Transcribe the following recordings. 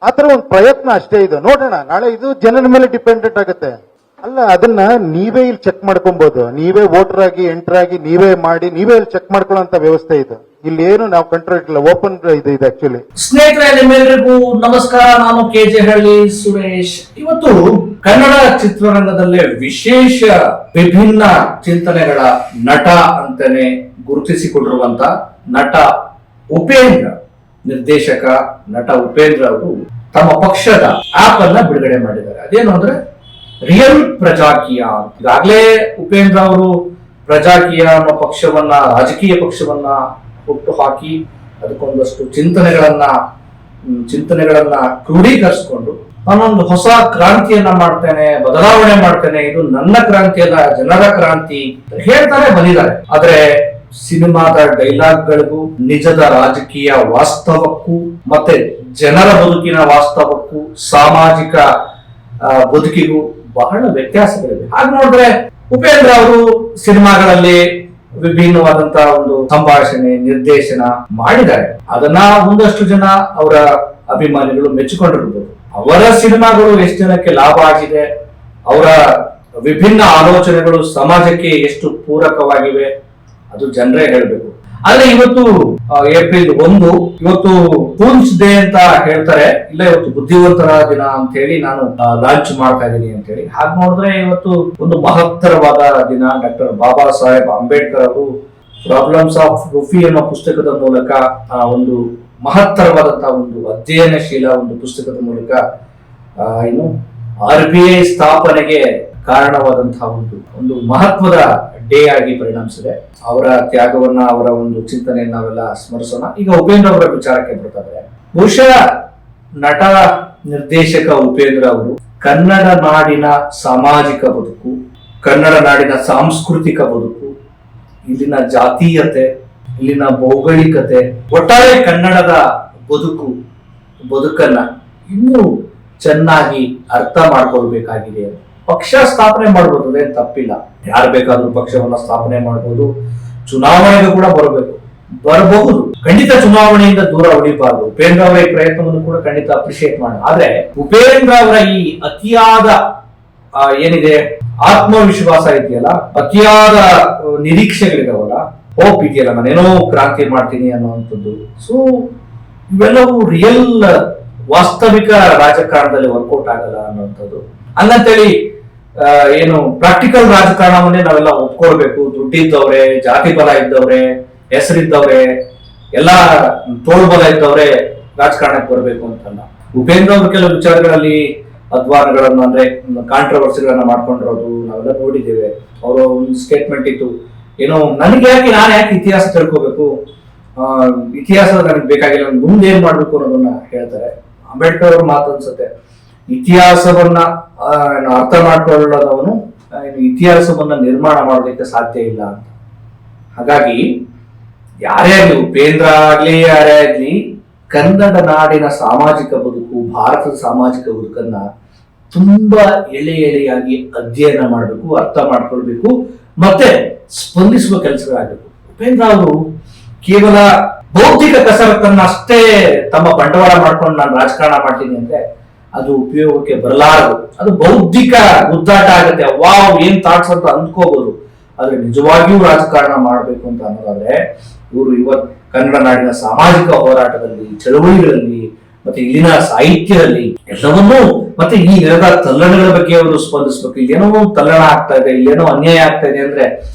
ಆತರ ಒಂದು ಪ್ರಯತ್ನ ಅಷ್ಟೇ ಇದು. ನೋಡೋಣ, ನಾಳೆ ಇದು ಜನರ ಮೇಲೆ ಡಿಪೆಂಡೆಂಟ್ ಆಗುತ್ತೆ. ಅಲ್ಲ, ಅದನ್ನ ನೀವೇ ಇಲ್ಲಿ ಚೆಕ್ ಮಾಡ್ಕೊಬಹುದು. ನೀವೇ ವೋಟರ್ ಆಗಿ ಎಂಟರ್ ಆಗಿ ನೀವೇ ಮಾಡಿ ನೀವೇ ಇಲ್ಲಿ ಚೆಕ್ ಮಾಡ್ಕೊಳ್ಳೋಂತ ವ್ಯವಸ್ಥೆ ಇದು. ಇಲ್ಲಿ ಏನು ನಾವು ಕಂಟ್ರೋಲ್ ಇಲ್ಲ, ಓಪನ್ ಇದು ಆಕ್ಚುಲಿ. ಸ್ನೇಹಿತರೆ, ನಿಮ್ಮೆಲ್ಲರಿಗೂ ನಮಸ್ಕಾರ. ನಾನು ಕೆಜೆ ಹಳ್ಳಿ ಸುರೇಶ್. ಇವತ್ತು ಕನ್ನಡ ಚಿತ್ರರಂಗದಲ್ಲೇ ವಿಶೇಷ ವಿಭಿನ್ನ ಚಿಂತನೆಗಳ ನಟ ಅಂತಾನೆ ಗುರುತಿಸಿಕೊಂಡಿರುವಂತ ನಟ ಉಪೇಂದ್ರ, ನಿರ್ದೇಶಕ ನಟ ಉಪೇಂದ್ರ ಅವರು ತಮ್ಮ ಪಕ್ಷದ ಆಪ್ ಅನ್ನ ಬಿಡುಗಡೆ ಮಾಡಿದ್ದಾರೆ. ಅದೇನು ಅಂದ್ರೆ ರಿಯಲ್ ಪ್ರಜಾಕೀಯ. ಈಗಾಗಲೇ ಉಪೇಂದ್ರ ಅವರು ಪ್ರಜಾಕೀಯ ಅನ್ನೋ ಪಕ್ಷವನ್ನ, ರಾಜಕೀಯ ಪಕ್ಷವನ್ನ ಹುಟ್ಟು ಹಾಕಿ ಅದಕ್ಕೊಂದಷ್ಟು ಚಿಂತನೆಗಳನ್ನ ಕ್ರೋಢೀಕರಿಸಿಕೊಂಡು ನಾನೊಂದು ಹೊಸ ಕ್ರಾಂತಿಯನ್ನ ಮಾಡ್ತೇನೆ, ಬದಲಾವಣೆ ಮಾಡ್ತೇನೆ, ಇದು ನನ್ನ ಕ್ರಾಂತಿ ಅಲ್ಲ, ಜನರ ಕ್ರಾಂತಿ ಹೇಳ್ತಾರೆ ಬಂದಿದ್ದಾರೆ. ಆದ್ರೆ ಸಿನಿಮಾದ ಡೈಲಾಗ್ಗಳಿಗೂ ನಿಜದ ರಾಜಕೀಯ ವಾಸ್ತವಕ್ಕೂ ಮತ್ತೆ ಜನರ ಬದುಕಿನ ವಾಸ್ತವಕ್ಕೂ ಸಾಮಾಜಿಕ ಬದುಕಿಗೂ ಬಹಳ ವ್ಯತ್ಯಾಸಗಳಿವೆ. ಹಾಗೆ ನೋಡಿದ್ರೆ ಉಪೇಂದ್ರ ಅವರು ಸಿನಿಮಾಗಳಲ್ಲಿ ವಿಭಿನ್ನವಾದಂತಹ ಒಂದು ಸಂಭಾಷಣೆ, ನಿರ್ದೇಶನ ಮಾಡಿದ್ದಾರೆ. ಅದನ್ನ ಒಂದಷ್ಟು ಜನ ಅವರ ಅಭಿಮಾನಿಗಳು ಮೆಚ್ಚಿಕೊಂಡಿರ್ಬೋದು. ಅವರ ಸಿನಿಮಾಗಳು ಎಷ್ಟು ಜನಕ್ಕೆ ಲಾಭ ಆಗಿದೆ, ಅವರ ವಿಭಿನ್ನ ಆಲೋಚನೆಗಳು ಸಮಾಜಕ್ಕೆ ಎಷ್ಟು ಪೂರಕವಾಗಿವೆ, ಅದು ಜನರೇ ಹೇಳಬೇಕು. ಆದ್ರೆ ಇವತ್ತು ಏಪ್ರಿಲ್ 1, ಇವತ್ತು ಫೂಲ್ಸ್ ಡೇ ಅಂತ ಹೇಳ್ತಾರೆ. ಇಲ್ಲ, ಇವತ್ತು ಬುದ್ಧಿವಂತರ ದಿನ ಅಂತ ಹೇಳಿ ನಾನು ಲಾಂಚ್ ಮಾಡ್ತಾ ಇದ್ದೀನಿ ಅಂತ ಹೇಳಿ. ಹಾಗೆ ನೋಡಿದ್ರೆ ಇವತ್ತು ಒಂದು ಮಹತ್ತರವಾದ ದಿನ. ಡಾಕ್ಟರ್ ಬಾಬಾ ಸಾಹೇಬ್ ಅಂಬೇಡ್ಕರ್ ಅವರು ಪ್ರಾಬ್ಲಮ್ಸ್ ಆಫ್ ರುಫಿ ಅನ್ನೋ ಪುಸ್ತಕದ ಮೂಲಕ ಒಂದು ಮಹತ್ತರವಾದಂತಹ ಒಂದು ಅಧ್ಯಯನಶೀಲ ಒಂದು ಪುಸ್ತಕದ ಮೂಲಕ ಏನು RBI ಸ್ಥಾಪನೆಗೆ ಕಾರಣವಾದಂತಹ ಒಂದು ಮಹತ್ವದ ಡೇ ಆಗಿ ಪರಿಣಮಿಸಿದೆ. ಅವರ ತ್ಯಾಗವನ್ನ, ಅವರ ಒಂದು ಚಿಂತನೆಯನ್ನ ನಾವೆಲ್ಲ ಸ್ಮರಿಸೋಣ. ಈಗ ಉಪೇಂದ್ರ ಅವರ ವಿಚಾರಕ್ಕೆ ಬರ್ತಾರೆ. ಬಹುಶಃ ನಟ ನಿರ್ದೇಶಕ ಉಪೇಂದ್ರ ಅವರು ಕನ್ನಡ ನಾಡಿನ ಸಾಮಾಜಿಕ ಬದುಕು, ಕನ್ನಡ ನಾಡಿನ ಸಾಂಸ್ಕೃತಿಕ ಬದುಕು, ಇಲ್ಲಿನ ಜಾತೀಯತೆ, ಇಲ್ಲಿನ ಭೌಗೋಳಿಕತೆ, ಒಟ್ಟಾರೆ ಕನ್ನಡದ ಬದುಕನ್ನ ಇನ್ನೂ ಚೆನ್ನಾಗಿ ಅರ್ಥ ಮಾಡ್ಕೊಳ್ಬೇಕಾಗಿದೆ. ಪಕ್ಷ ಸ್ಥಾಪನೆ ಮಾಡಬಹುದು, ಅದೇನು ತಪ್ಪಿಲ್ಲ. ಯಾರು ಬೇಕಾದ್ರೂ ಪಕ್ಷವನ್ನ ಸ್ಥಾಪನೆ ಮಾಡಬಹುದು. ಚುನಾವಣೆಗೆ ಕೂಡ ಬರಬಹುದು. ಖಂಡಿತ ಚುನಾವಣೆಯಿಂದ ದೂರ ಉಳಿಬಾರದು. ಉಪೇಂದ್ರ ಅವರ ಈ ಪ್ರಯತ್ನವನ್ನು ಕೂಡ ಖಂಡಿತ ಅಪ್ರಿಶಿಯೇಟ್ ಮಾಡೋಣ. ಆದ್ರೆ ಉಪೇಂದ್ರ ಅವರ ಈ ಅತಿಯಾದ ಏನಿದೆ ಆತ್ಮವಿಶ್ವಾಸ ಇದೆಯಲ್ಲ, ಅತಿಯಾದ ನಿರೀಕ್ಷೆಗಳಿದಾವಲ್ಲ, ಹೋಪ್ ಇದೆಯಲ್ಲ, ನಾನೇನೋ ಕ್ರಾಂತಿ ಮಾಡ್ತೀನಿ ಅನ್ನುವಂಥದ್ದು, ಸೊ ಇವೆಲ್ಲವೂ ರಿಯಲ್ ವಾಸ್ತವಿಕ ರಾಜಕಾರಣದಲ್ಲಿ ವರ್ಕೌಟ್ ಆಗಲ್ಲ ಅನ್ನುವಂಥದ್ದು. ಹಂಗಂತೇಳಿ ಏನು ಪ್ರಾಕ್ಟಿಕಲ್ ರಾಜಕಾರಣವನ್ನೇ ನಾವೆಲ್ಲ ಒಪ್ಕೊಳ್ಬೇಕು. ದುಡ್ಡಿದ್ದವ್ರೆ, ಜಾತಿ ಬಲ ಇದ್ದವ್ರೆ, ಹೆಸರಿದ್ದವ್ರೆ, ಎಲ್ಲ ತೋಳ್ಬಲ ಇದ್ದವ್ರೆ ರಾಜಕಾರಣಕ್ಕೆ ಬರಬೇಕು ಅಂತಲ್ಲ. ಉಪೇಂದ್ರ ಅವರು ಕೆಲವು ವಿಚಾರಗಳಲ್ಲಿ ಅಧ್ವಾನಗಳನ್ನ, ಅಂದ್ರೆ ಕಾಂಟ್ರವರ್ಸಿಗಳನ್ನ ಮಾಡ್ಕೊಂಡಿರೋದು ನಾವೆಲ್ಲ ನೋಡಿದ್ದೇವೆ. ಅವರ ಒಂದು ಸ್ಟೇಟ್ಮೆಂಟ್ ಇತ್ತು, ಏನೋ ನಾನು ಯಾಕೆ ಇತಿಹಾಸ ತಿಳ್ಕೋಬೇಕು, ಇತಿಹಾಸ ನನಗೆ ಬೇಕಾಗಿಲ್ಲ, ಮುಂದೆ ಏನ್ ಮಾಡ್ಬೇಕು ಅನ್ನೋದನ್ನ ಹೇಳ್ತಾರೆ. ಅಂಬೇಡ್ಕರ್ ಅವ್ರ ಮಾತು ಅನ್ಸುತ್ತೆ, ಇತಿಹಾಸವನ್ನ ಅರ್ಥ ಮಾಡ್ಕೊಳ್ಳೋದವನು ಇತಿಹಾಸವನ್ನ ನಿರ್ಮಾಣ ಮಾಡೋದಕ್ಕೆ ಸಾಧ್ಯ ಇಲ್ಲ ಅಂತ. ಹಾಗಾಗಿ ಯಾರೇ ಆಗ್ಲಿ, ಉಪೇಂದ್ರ ಆಗ್ಲಿ ಯಾರೇ ಆಗ್ಲಿ, ಕನ್ನಡ ನಾಡಿನ ಸಾಮಾಜಿಕ ಬದುಕು, ಭಾರತದ ಸಾಮಾಜಿಕ ಬದುಕನ್ನ ತುಂಬಾ ಎಳೆಯಾಗಿ ಅಧ್ಯಯನ ಮಾಡಬೇಕು, ಅರ್ಥ ಮಾಡ್ಕೊಳ್ಬೇಕು, ಮತ್ತೆ ಸ್ಪಂದಿಸುವ ಕೆಲಸಗಳಾಗಬೇಕು. ಉಪೇಂದ್ರ ಅವರು ಕೇವಲ ಬೌದ್ಧಿಕ ಕಸರತ್ತನ್ನ ಅಷ್ಟೇ ತಮ್ಮ ಬಂಡವಾಳ ಮಾಡ್ಕೊಂಡು ನಾನು ರಾಜಕಾರಣ ಮಾಡ್ತೀನಿ ಅಂದ್ರೆ ಅದು ಉಪಯೋಗಕ್ಕೆ ಬರಲಾರದು. ಅದು ಬೌದ್ಧಿಕ ಗುದ್ದಾಟ ಆಗುತ್ತೆ. ವಾವ್, ಏನ್ ಥಾಟ್ಸ್ ಅಂತ ಅಂದ್ಕೋಬಹುದು. ಆದ್ರೆ ನಿಜವಾಗಿಯೂ ರಾಜಕಾರಣ ಮಾಡ್ಬೇಕು ಅಂತ ಅನ್ನೋದಾದ್ರೆ ಇವರು ಇವತ್ತು ಕನ್ನಡ ನಾಡಿನ ಸಾಮಾಜಿಕ ಹೋರಾಟದಲ್ಲಿ, ಚಳವಳಿಗಳಲ್ಲಿ, ಮತ್ತೆ ಇಲ್ಲಿನ ಸಾಹಿತ್ಯದಲ್ಲಿ ಎಲ್ಲವನ್ನೂ, ಮತ್ತೆ ಈ ನೆಲದ ತಲ್ಲಣಗಳ ಬಗ್ಗೆ ಅವರು ಸ್ಪಂದಿಸ್ಬೇಕು. ಇಲ್ಲೇನೋ ತಲ್ಲಣ ಆಗ್ತಾ ಇದೆ, ಇಲ್ಲೇನೋ ಅನ್ಯಾಯ ಆಗ್ತಾ ಇದೆ ಅಂದ್ರೆ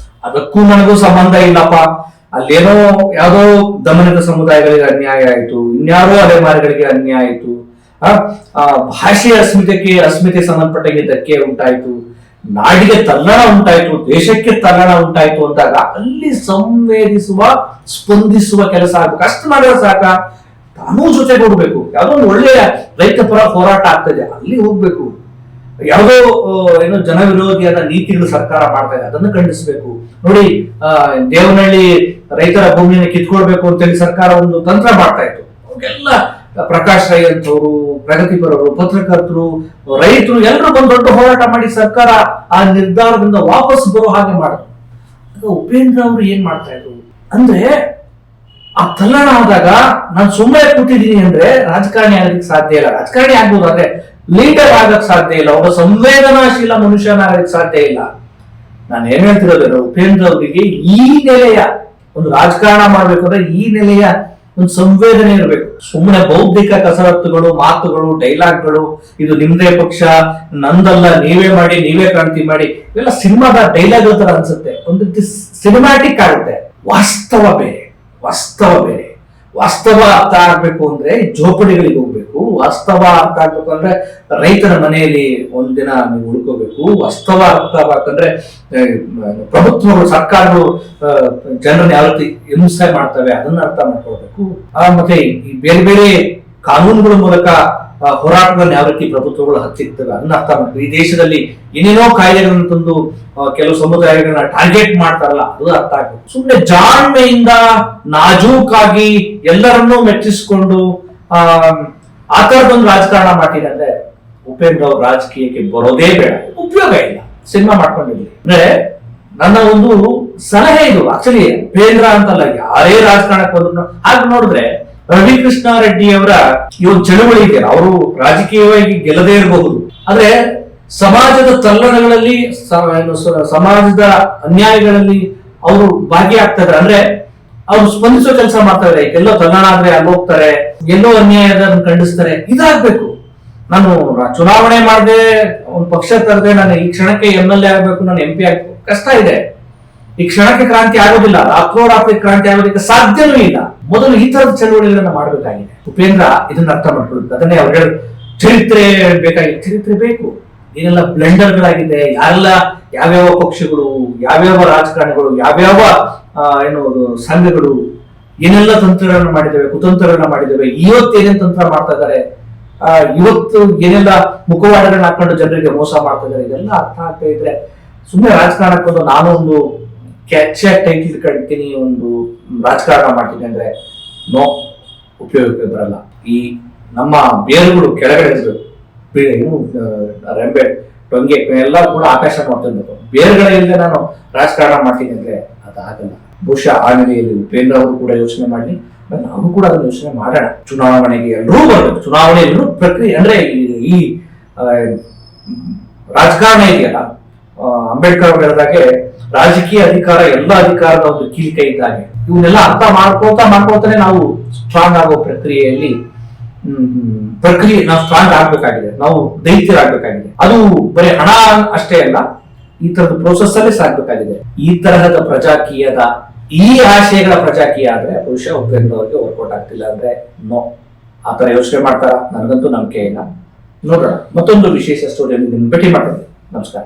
ಅದಕ್ಕೂ ನನಗೂ ಸಂಬಂಧ ಇಲ್ಲಪ್ಪ. ಅಲ್ಲೇನೋ ಯಾವುದೋ ದಮನಿತ ಸಮುದಾಯಗಳಿಗೆ ಅನ್ಯಾಯ ಆಯಿತು, ಇನ್ಯಾರೋ ಅಲೆಮಾರಿಗಳಿಗೆ ಅನ್ಯಾಯ ಆಯಿತು, ಭಾಷೆಯ ಅಸ್ಮಿತೆ ಸಂಬಂಧಪಟ್ಟಾಗೆ ಧಕ್ಕೆ ಉಂಟಾಯಿತು, ನಾಡಿಗೆ ತಲ್ಲಣ ಉಂಟಾಯಿತು, ದೇಶಕ್ಕೆ ತಲ್ಲಣ ಉಂಟಾಯಿತು ಅಂದಾಗ ಅಲ್ಲಿ ಸಂವೇದಿಸುವ, ಸ್ಪಂದಿಸುವ ಕೆಲಸ ಆಗ್ಬೇಕು. ಅಷ್ಟು ಮಾಡಿದ್ರೆ ಸಾಕ, ತಾನೂ ಜೊತೆಗೂಡ್ಬೇಕು. ಯಾವುದೋ ಒಂದು ಒಳ್ಳೆಯ ರೈತ ಪರ ಹೋರಾಟ ಆಗ್ತದೆ, ಅಲ್ಲಿ ಹೋಗ್ಬೇಕು. ಯಾವುದೋ ಏನೋ ಜನ ವಿರೋಧಿಯಾದ ನೀತಿಗಳು ಸರ್ಕಾರ ಮಾಡ್ತಾ ಇದೆ, ಅದನ್ನು ಖಂಡಿಸಬೇಕು. ನೋಡಿ, ದೇವನಹಳ್ಳಿ ರೈತರ ಭೂಮಿಯನ್ನು ಕಿತ್ಕೊಳ್ಬೇಕು ಅಂತೇಳಿ ಸರ್ಕಾರ ಒಂದು ತಂತ್ರ ಮಾಡ್ತಾ ಇತ್ತು. ಅವಾಗೆಲ್ಲ ಪ್ರಕಾಶ್ ರೈ ಅಂತವರು, ಪ್ರಗತಿಪರರು, ಪತ್ರಕರ್ತರು, ರೈತರು ಎಲ್ಲರೂ ಬಂದು ದೊಡ್ಡ ಹೋರಾಟ ಮಾಡಿ ಸರ್ಕಾರ ಆ ನಿರ್ಧಾರದಿಂದ ವಾಪಸ್ ಬರೋ ಹಾಗೆ ಮಾಡಿದ್ರು. ಉಪೇಂದ್ರ ಅವರು ಏನ್ ಮಾಡ್ತಾ ಇದ್ರು ಅಂದ್ರೆ ಆ ತಲ್ಲಣ ಆದಾಗ ನಾನು ಸುಮ್ಮನೆ ಕೂತಿದ್ದೀನಿ ಅಂದ್ರೆ ರಾಜಕಾರಣಿ ಆಗೋದಕ್ಕೆ ಸಾಧ್ಯ ಇಲ್ಲ. ರಾಜಕಾರಣಿ ಆಗ್ಬೋದು ಆದ್ರೆ ಲೀಡರ್ ಆಗಕ್ ಸಾಧ್ಯ ಇಲ್ಲ, ಒಬ್ಬ ಸಂವೇದನಾಶೀಲ ಮನುಷ್ಯನಾಗಕ್ಕೆ ಸಾಧ್ಯ ಇಲ್ಲ. ನಾನು ಏನ್ ಹೇಳ್ತಿರೋದು, ಉಪೇಂದ್ರ ಅವರಿಗೆ ಈ ನೆಲೆಯ ಒಂದು ರಾಜಕಾರಣ ಮಾಡ್ಬೇಕು ಅಂದ್ರೆ ಈ ನೆಲೆಯ ಒಂದು ಸಂವೇದನೆ ಇರಬೇಕು. ಸುಮ್ಮನೆ ಬೌದ್ಧಿಕ ಕಸರತ್ತುಗಳು, ಮಾತುಗಳು, ಡೈಲಾಗ್ಗಳು, ಇದು ನಿಮ್ದೇ ಪಕ್ಷ, ನಂದಲ್ಲ, ನೀವೇ ಮಾಡಿ, ನೀವೇ ಕ್ರಾಂತಿ ಮಾಡಿ, ಇವೆಲ್ಲ ಸಿನಿಮಾದ ಡೈಲಾಗ್ ತರ ಅನ್ಸುತ್ತೆ. ಒಂದು ಸಿನಿಮ್ಯಾಟಿಕ್ ಆಗುತ್ತೆ. ವಾಸ್ತವ ಬೇರೆ, ವಾಸ್ತವ ಬೇರೆ. ವಾಸ್ತವ ಅರ್ಥ ಆಗ್ಬೇಕು ಅಂದ್ರೆ ಜೋಪಡಿಗಳಿಗೆ ಹೋಗ್ಬೇಕು. ವಾಸ್ತವ ಅರ್ಥ ಆಗ್ಬೇಕು ಅಂದ್ರೆ ರೈತರ ಮನೆಯಲ್ಲಿ ಒಂದಿನ ನೀವು ಉಳ್ಕೋಬೇಕು. ವಾಸ್ತವ ಅರ್ಥ ಆಗ್ಬೇಕಂದ್ರೆ ಪ್ರಭುತ್ವಗಳು, ಸರ್ಕಾರಗಳು ಜನರನ್ನ ಯಾವ ರೀತಿ ಹಿಂಸೆ ಮಾಡ್ತವೆ ಅದನ್ನ ಅರ್ಥ ಮಾಡ್ಕೊಳ್ಬೇಕು. ಮತ್ತೆ ಈ ಬೇರೆ ಬೇರೆ ಕಾನೂನುಗಳ ಮೂಲಕ ಹೋರಾಟಗಳನ್ನ ಯಾವ ರೀತಿ ಪ್ರಭುತ್ವಗಳು ಹತ್ತಿರ್ತವೆ ಅದನ್ನ ಅರ್ಥ ಮಾಡ್ಬೇಕು. ಈ ದೇಶದಲ್ಲಿ ಏನೇನೋ ಕಾಯ್ದೆಗಳನ್ನು ತಂದು ಕೆಲವು ಸಮುದಾಯಗಳನ್ನ ಟಾರ್ಗೆಟ್ ಮಾಡ್ತಾರಲ್ಲ ಅದು ಅರ್ಥ ಆಗ್ಬೇಕು. ಸುಮ್ಮನೆ ಜಾಣ್ಮೆಯಿಂದ ನಾಜೂಕಾಗಿ ಎಲ್ಲರನ್ನೂ ಮೆಚ್ಚಿಸಿಕೊಂಡು ಆ ತರದೊಂದು ರಾಜಕಾರಣ ಮಾಡ್ತೀನಿ ಅಂದ್ರೆ ಉಪೇಂದ್ರ ಅವ್ರ ರಾಜಕೀಯಕ್ಕೆ ಬರೋದೇ ಬೇಡ, ಉಪಯೋಗ ಇಲ್ಲ. ಸಿನಿಮಾ ಮಾಡ್ಕೊಂಡಿದ್ವಿ ಅಂದ್ರೆ ನನ್ನ ಒಂದು ಸಲಹೆ ಇದು. ಆಕ್ಚುಲಿ ಉಪೇಂದ್ರ ಅಂತಲ್ಲ, ಯಾರೇ ರಾಜಕಾರಣಕ್ಕೆ ಬಂದ್ರು ಹಾಗೆ ನೋಡಿದ್ರೆ ರವಿಕೃಷ್ಣ ರೆಡ್ಡಿ ಅವರ ಈ ಒಂದು ಚಳುವಳಿ ಇದೆಯಲ್ಲ, ಅವರು ರಾಜಕೀಯವಾಗಿ ಗೆಲ್ಲದೇ ಇರಬಹುದು, ಆದ್ರೆ ಸಮಾಜದ ತಲ್ಲಣಗಳಲ್ಲಿ, ಸಮಾಜದ ಅನ್ಯಾಯಗಳಲ್ಲಿ ಅವರು ಭಾಗಿಯಾಗ್ತಾ ಇದ್ದಾರೆ. ಅಂದ್ರೆ ಅವ್ರು ಸ್ಪಂದಿಸೋ ಕೆಲಸ ಮಾಡ್ತಾರೆ. ಎಲ್ಲೋ ತಲ್ಲಣ ಆದ್ರೆ ಅಲ್ಲಿ ಹೋಗ್ತಾರೆ, ಎಲ್ಲೋ ಅನ್ಯಾಯದ ಖಂಡಿಸ್ತಾರೆ. ಇದಾಗ್ಬೇಕು. ನಾನು ಚುನಾವಣೆ ಮಾಡದೆ ಒಂದು ಪಕ್ಷ ತರದೆ ನಾನು ಈ ಕ್ಷಣಕ್ಕೆ MLA ಆಗ್ಬೇಕು, ನಾನು MP ಆಗ್ಬೇಕು, ಕಷ್ಟ ಇದೆ. ಈ ಕ್ಷಣಕ್ಕೆ ಕ್ರಾಂತಿ ಆಗೋದಿಲ್ಲ, ರಾತ್ರೋರಾತ್ರಿ ಕ್ರಾಂತಿ ಆಗೋದಕ್ಕೆ ಸಾಧ್ಯವೂ ಇಲ್ಲ. ಮೊದಲು ಈ ತರದ ಚಳವಳಿಗಳನ್ನ ಮಾಡಬೇಕಾಗಿದೆ. ಉಪೇಂದ್ರ ಇದನ್ನ ಅರ್ಥ ಮಾಡ್ಕೊಳ್ಬೇಕು. ಅದನ್ನೇ ಅವ್ರು ಹೇಳ ಚರಿತ್ರೆ ಬೇಕಾಗಿದೆ. ಚರಿತ್ರೆ ಬೇಕು. ಏನೆಲ್ಲ ಬ್ಲೆಂಡರ್ಗಳಾಗಿದೆ, ಯಾರೆಲ್ಲ ಯಾವ್ಯಾವ ಪಕ್ಷಗಳು, ಯಾವ್ಯಾವ ರಾಜಕಾರಣಿಗಳು, ಯಾವ್ಯಾವ ಸಂಘಗಳು ಏನೆಲ್ಲ ತಂತ್ರಗಳನ್ನ ಮಾಡಿದ್ದೇವೆ, ಕುತಂತ್ರಗಳನ್ನ ಮಾಡಿದ್ದೇವೆ, ಇವತ್ತು ಏನೇನ್ ತಂತ್ರ ಮಾಡ್ತಾ ಇದ್ದಾರೆ, ಇವತ್ತು ಏನೆಲ್ಲ ಮುಖವಾಡಗಳನ್ನ ಹಾಕೊಂಡು ಜನರಿಗೆ ಮೋಸ ಮಾಡ್ತಾ ಇದ್ದಾರೆ, ಇದೆಲ್ಲ ಅರ್ಥ ಆಗ್ತಾ ಇದ್ರೆ ಸುಮ್ಮನೆ ರಾಜಕಾರಣಕ್ಕೆ ಬಂದು ನಾನು ಒಂದು ಕ್ಯಾಚ್ ಟೈಟಲ್ ಕಟ್ತೀನಿ, ಒಂದು ರಾಜಕಾರಣ ಮಾಡ್ತೀನಿ ಅಂದ್ರೆ ನೋ, ಉಪಯೋಗಕ್ಕೆ ಬರಲ್ಲ. ಈ ನಮ್ಮ ಬೇರುಗಳು ಕೆಳಗಡೆ ರೆಂಬೆ ಟೊಂಗೆ ಎಲ್ಲ ಕೂಡ ಆಕಾಶ ನೋಡ್ತಿರ್ಬೇಕು. ಬೇರುಗಳಿಲ್ಲದೆ ನಾನು ರಾಜಕಾರಣ ಮಾಡ್ತೀನಿ ಅಂದ್ರೆ ಅದಾಗಲ್ಲ. ಬಹುಶಃ ಆ ನೆಲೆಯಲ್ಲಿ ಉಪೇಂದ್ರ ಅವರು ಕೂಡ ಯೋಚನೆ ಮಾಡಲಿ, ನಾವು ಕೂಡ ಅದನ್ನು ಯೋಚನೆ ಮಾಡೋಣ. ಚುನಾವಣೆಗೆ ಎಲ್ಲರೂ ಬರಬೇಕು. ಚುನಾವಣೆ ಎಲ್ಲರೂ ಪ್ರಕ್ರಿಯೆ ಅಂದ್ರೆ ಈ ರಾಜಕಾರಣ ಇದೆಯಲ್ಲ, ಅಂಬೇಡ್ಕರ್ ಅವರು ಹೇಳಿದಾಗೆ ರಾಜಕೀಯ ಅಧಿಕಾರ ಎಲ್ಲ ಅಧಿಕಾರದ ಒಂದು ಕೀಲಿಕೈ ಇದ್ದಾಗೆ. ಇವನ್ನೆಲ್ಲ ಅರ್ಥ ಮಾಡ್ಕೋತಾನೆ ನಾವು ಸ್ಟ್ರಾಂಗ್ ಆಗೋ ಪ್ರಕ್ರಿಯೆಯಲ್ಲಿ ನಾವು ಸ್ಟ್ರಾಂಗ್ ಆಗ್ಬೇಕಾಗಿದೆ. ನಾವು ದೈತ್ಯರಾಗಬೇಕಾಗಿದೆ. ಅದು ಬರೀ ಹಣ ಅಷ್ಟೇ ಅಲ್ಲ, ಈ ತರದ ಪ್ರೋಸೆಸ್ ಅಲ್ಲೇ ಸಾಗಬೇಕಾಗಿದೆ. ಈ ತರಹದ ಪ್ರಜಾಕೀಯದ ಈ ಆಶಯಗಳ ಪ್ರಜಾಕೀಯ ಆದ್ರೆ ಬಹುಶಃ ಉಪೇಂದ್ರ ಅವರಿಗೆ ವರ್ಕೌಟ್ ಆಗ್ತಿಲ್ಲ ಅಂದ್ರೆ ನೋ. ಆತರ ಯೋಚನೆ ಮಾಡ್ತಾರ? ನನಗಂತೂ ನಂಬಿಕೆ ಇಲ್ಲ. ನೋಡೋಣ. ಮತ್ತೊಂದು ವಿಶೇಷ ಸ್ಟೋರಿಯಲ್ಲಿ ನಿಮ್ಗೆ ಭೇಟಿ ಮಾಡ್ತೀನಿ. ನಮಸ್ಕಾರ.